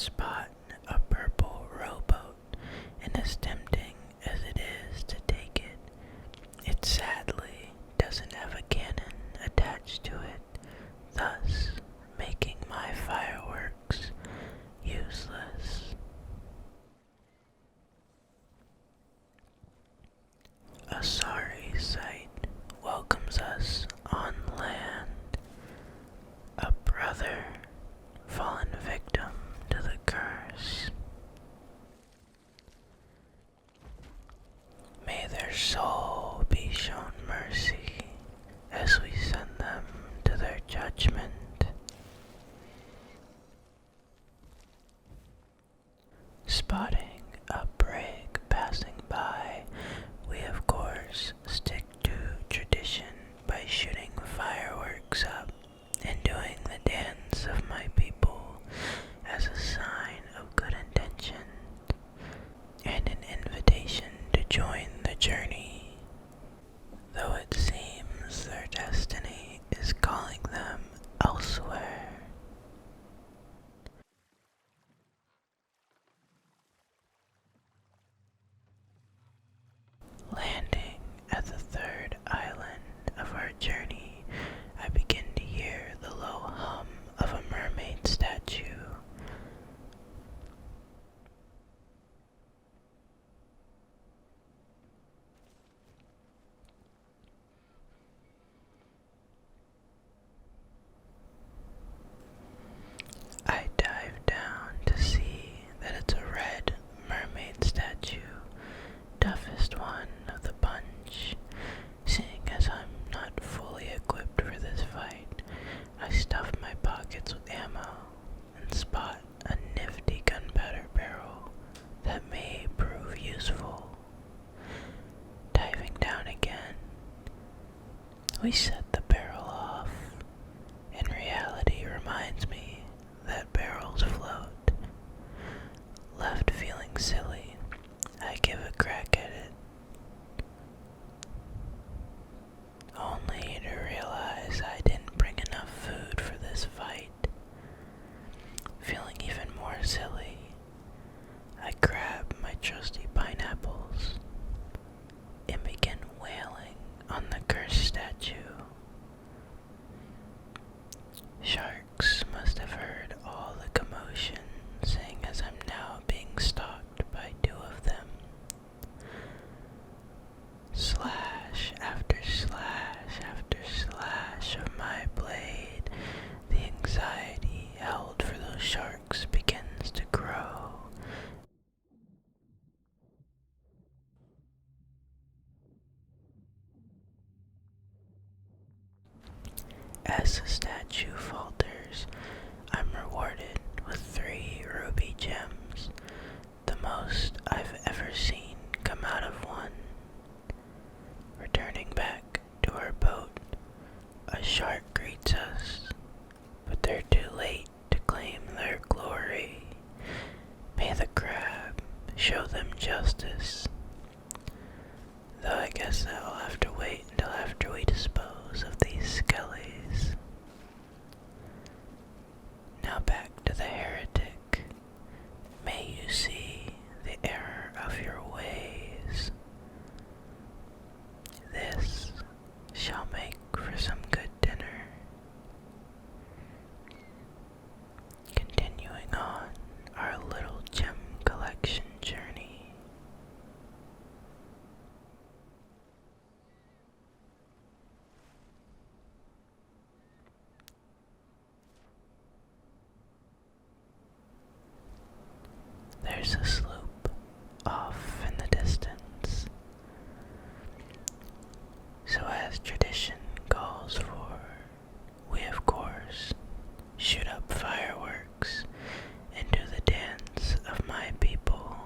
spot a purple rowboat, and as tempting as it is to take it, it sadly doesn't have a cannon attached to it, thus making my fireworks useless. A sorry sight welcomes us on land. A brother fallen victim to the curse. May their soul be shown mercy as we send them to their judgment. Spotting a brig passing by, we of course stick to tradition by shooting fireworks up and doing the dance of my people as a sign of good intention and an invitation to join the journey, though it seems their destiny is calling them elsewhere. Landing at the third island of our journey, I begin to hear the low hum of a mermaid statue. I dive down to see that it's a red mermaid statue, toughest one of the bunch. Seeing as I'm not fully equipped for this fight, I stuff my pockets with ammo and spot a nifty gunpowder barrel that may prove useful. Diving down again, we set the barrel off, and reality reminds me that barrels float. Left feeling silly, I give a crack at it, only to realize I didn't bring enough food for this fight. Feeling even more silly, I grab my trusty pineapples and begin wailing on the cursed statue. Sharks must have heard all the commotion, seeing as I'm now being stalked by two of them. Slash after slash after slash of my blade, the anxiety held for those sharks begins to grow. As the statue falters, I'm rewarded with 3 ruby gems, the most I've ever seen come out of one. Returning back to our boat, a shark greets us, but they're too late to claim their glory. May the crab show them justice, though I guess that'll have to wait until after we dispose of these skellies. Now back to the heretic. May you see the error of your ways. This shall make for some good dinner. Continuing on our little gem collection journey. There's a sloop off in the distance. So as tradition calls for, we of course shoot up fireworks and do the dance of my people.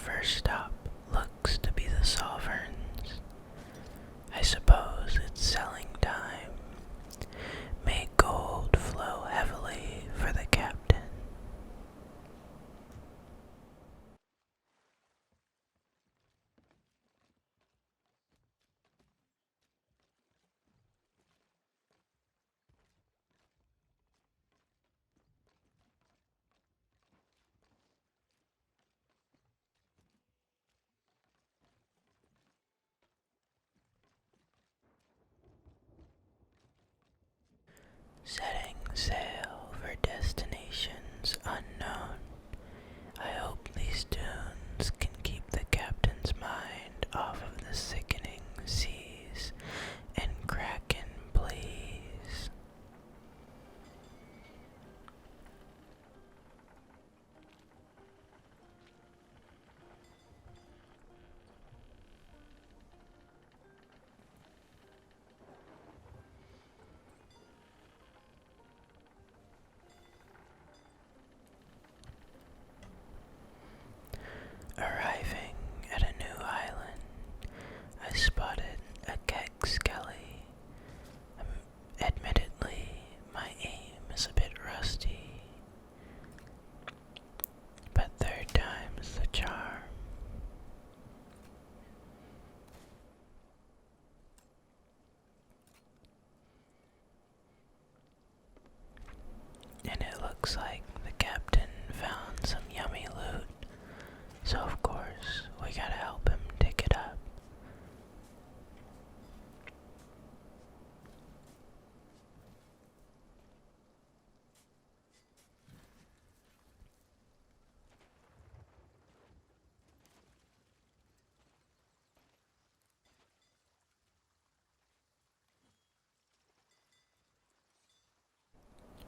first stop looks to be the Sovereigns. I suppose it's selling time. May gold flow heavily for the captain. Setting sail for destinations unknown. I hope these tunes can keep the captain's mind off of the sickening seas and kraken, please. Arriving at a new island, I spotted a keg skelly. Admittedly, my aim is a bit rusty, but third time's the charm. And it looks like the captain found some yummy loot, so of course we gotta help him dig it up.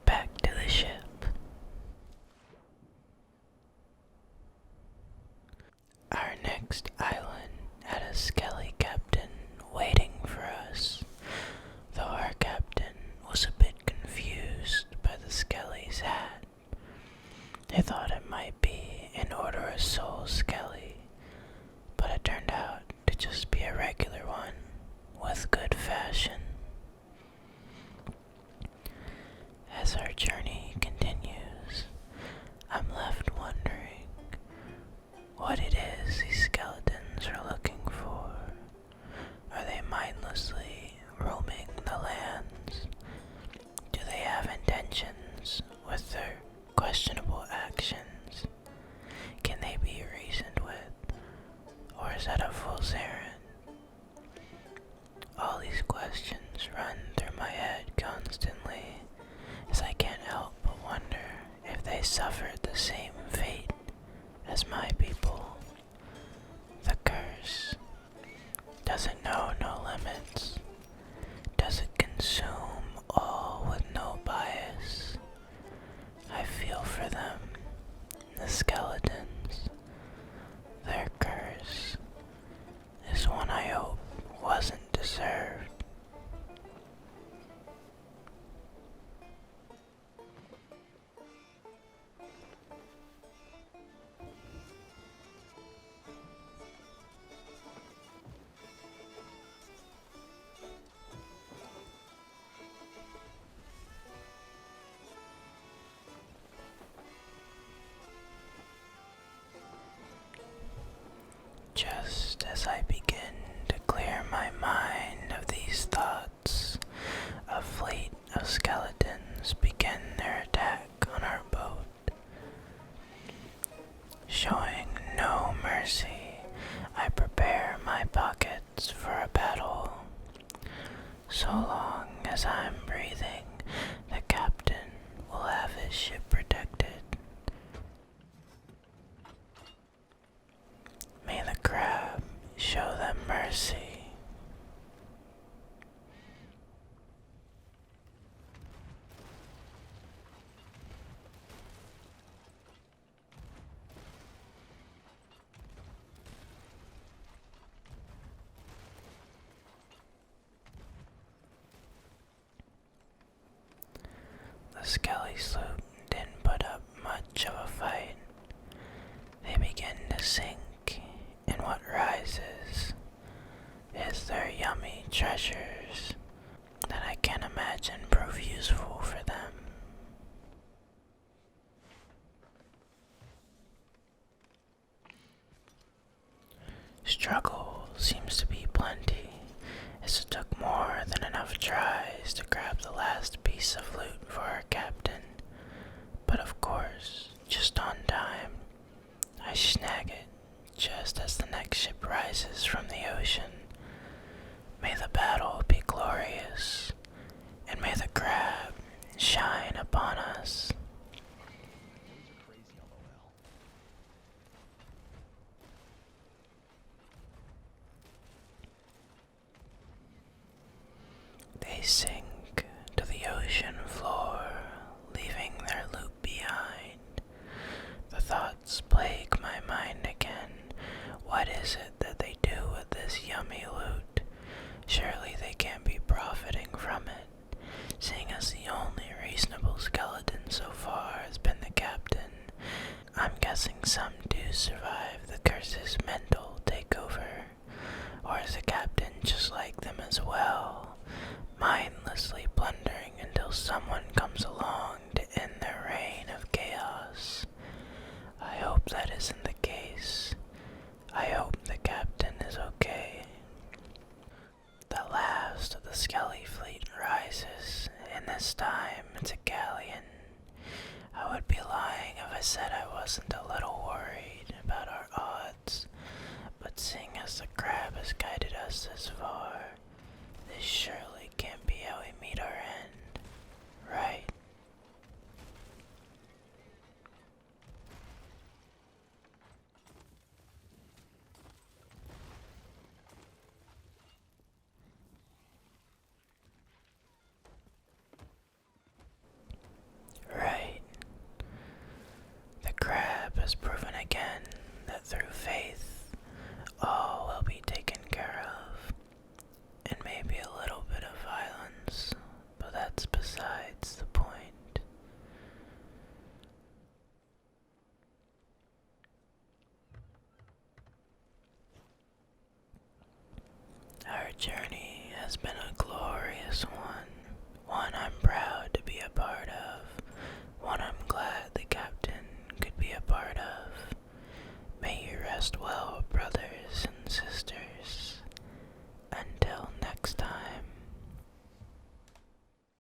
Back to the ship. Our next island had a skelly captain waiting for us, though our captain was a bit confused by the skelly's hat. They thought it might be an Order of Soul skelly, but it turned out to just be a regular one with good fashion. As our journey continues, I'm left wondering what it is these skeletons are looking for. Are they mindlessly roaming the lands? Do they have intentions with their questionable actions? Can they be reasoned with? Or is that a fool's errand? All these questions run through my head constantly, as I can't help but wonder if they suffered the same fate as my people. The curse, does it know no limits? Does it consume all with no bias? I feel for them, the skeletons. Their curse is one I hope wasn't deserved. Just as I begin to clear my mind of these thoughts, a fleet of skeletons begin their attack on our boat. Showing no mercy, I prepare my pockets for a battle. So long as I'm breathing, the captain will have his ship protected. May the crab show them mercy. The skelly sloop didn't put up much of a fight. They began to sink struggle seems to be plenty, as it took more than enough tries to grab the last piece of loot for our captain. But of course, just on time, I snag it just as the next ship rises from the ocean. May the battle be glorious, and may the crab shine upon us. They sink to the ocean floor, leaving their loot behind. The thoughts plague my mind again. What is it that they do with this yummy loot? Surely they can't be profiting from it, seeing as the only reasonable skeleton so far has been the captain. I'm guessing some do survive the curse's mental takeover. Or is the captain just like them as well, mindlessly plundering until someone comes along to end their reign of chaos? I hope that isn't the case. I hope the captain is okay. The last of the Skelly fleet rises, and this time it's a galleon. I would be lying if I said I wasn't a little worried about our odds, but seeing as the crab has guided us this far, this surely can't be how we meet our end, right? Right. The crab has proven again that through faith, all will be taken care of, and maybe a little bit of violence, but that's besides the point. Our journey has been a glorious one I'm